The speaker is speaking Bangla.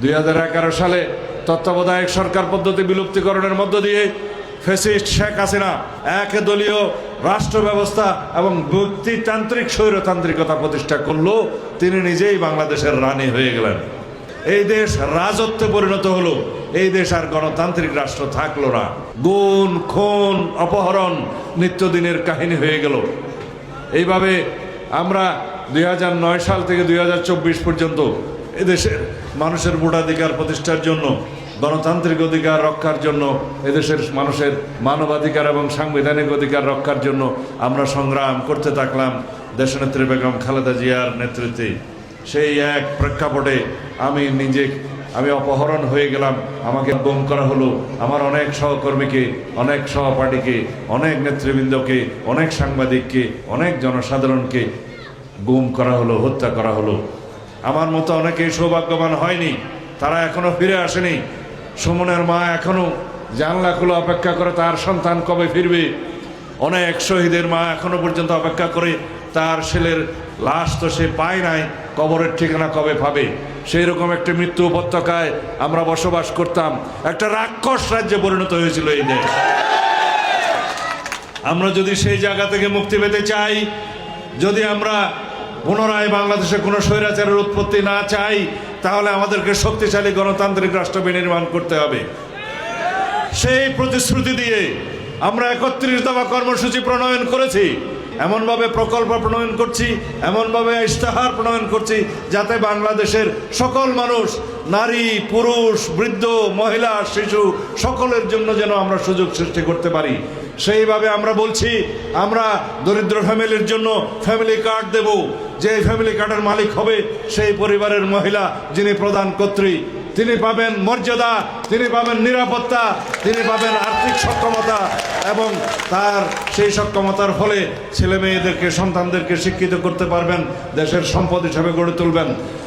2011 সালে তত্ত্বাবধায়ক সরকার পদ্ধতি বিলুপ্তিকরণের মধ্য দিয়ে ফ্যাসিস্ট শেখ হাসিনা একদলীয় রাষ্ট্র ব্যবস্থা এবং ব্যক্তিতান্ত্রিক স্বৈরতান্ত্রিকতা প্রতিষ্ঠা করলো। তিনি নিজেই বাংলাদেশের রানী হয়ে গেলেন। এই দেশ রাজত্বে পরিণত হলো। এই দেশ আর গণতান্ত্রিক রাষ্ট্র থাকলো না। গুম, খুন, অপহরণ নিত্যদিনের কাহিনী হয়ে গেল। এইভাবে আমরা 2009 সাল থেকে 2024 পর্যন্ত এদেশের মানুষের ভোটাধিকার প্রতিষ্ঠার জন্য, গণতান্ত্রিক অধিকার রক্ষার জন্য, এদেশের মানুষের মানবাধিকার এবং সাংবিধানিক অধিকার রক্ষার জন্য আমরা সংগ্রাম করতে থাকলাম দেশনেত্রী বেগম খালেদা জিয়ার নেতৃত্বে। সেই এক প্রেক্ষাপটে আমি অপহরণ হয়ে গেলাম, আমাকে গুম করা হলো। আমার অনেক সহকর্মীকে, অনেক সহপাঠীকে, অনেক নেতৃবৃন্দকে, অনেক সাংবাদিককে, অনেক জনসাধারণকে গুম করা হলো, হত্যা করা হলো। আমার মতো অনেকেই সৌভাগ্যবান হয়নি, তারা এখনো ফিরে আসেনি। সুমনের মা এখনো জানলা খুলে অপেক্ষা করে তার সন্তান কবে ফিরবে। অনেক শহীদের মা এখনো পর্যন্ত অপেক্ষা করে তার ছেলের লাশ তো সে পায় নাই, কবরের ঠিকানা কবে পাবে। সেই রকম একটা মৃত্যু উপত্যকায় আমরা বসবাস করতাম। একটা রাক্ষস রাজ্যে পরিণত হয়েছিল এই দেশ। আমরা যদি সেই জায়গা থেকে মুক্তি পেতে চাই, যদি আমরা পুনরায় বাংলাদেশে কোনো স্বৈরাচারের উৎপত্তি না চাই, তাহলে আমাদেরকে শক্তিশালী গণতান্ত্রিক রাষ্ট্র বিনির্মাণ করতে হবে। সেই প্রতিশ্রুতি দিয়ে আমরা 31 দফা কর্মসূচি প্রণয়ন করেছি, এমনভাবে প্রকল্প প্রণয়ন করছি, এমনভাবে ইশতেহার প্রণয়ন করছি যাতে বাংলাদেশের সকল মানুষ, নারী, পুরুষ, বৃদ্ধ, মহিলা, শিশু সকলের জন্য যেন আমরা সুযোগ সৃষ্টি করতে পারি। সেইভাবে আমরা বলছি, আমরা দরিদ্র ফ্যামিলির জন্য ফ্যামিলি কার্ড দেব। যে ফ্যামিলি কার্ডের মালিক হবে সেই পরিবারের মহিলা যিনি প্রধানকর্ত্রী, তিনি পাবেন মর্যাদা, তিনি পাবেন নিরাপত্তা, তিনি পাবেন আর্থিক সক্ষমতা, এবং তার সেই সক্ষমতার ফলে ছেলে মেয়েদেরকে, সন্তানদেরকে শিক্ষিত করতে পারবেন, দেশের সম্পদ হিসাবে গড়ে তুলবেন।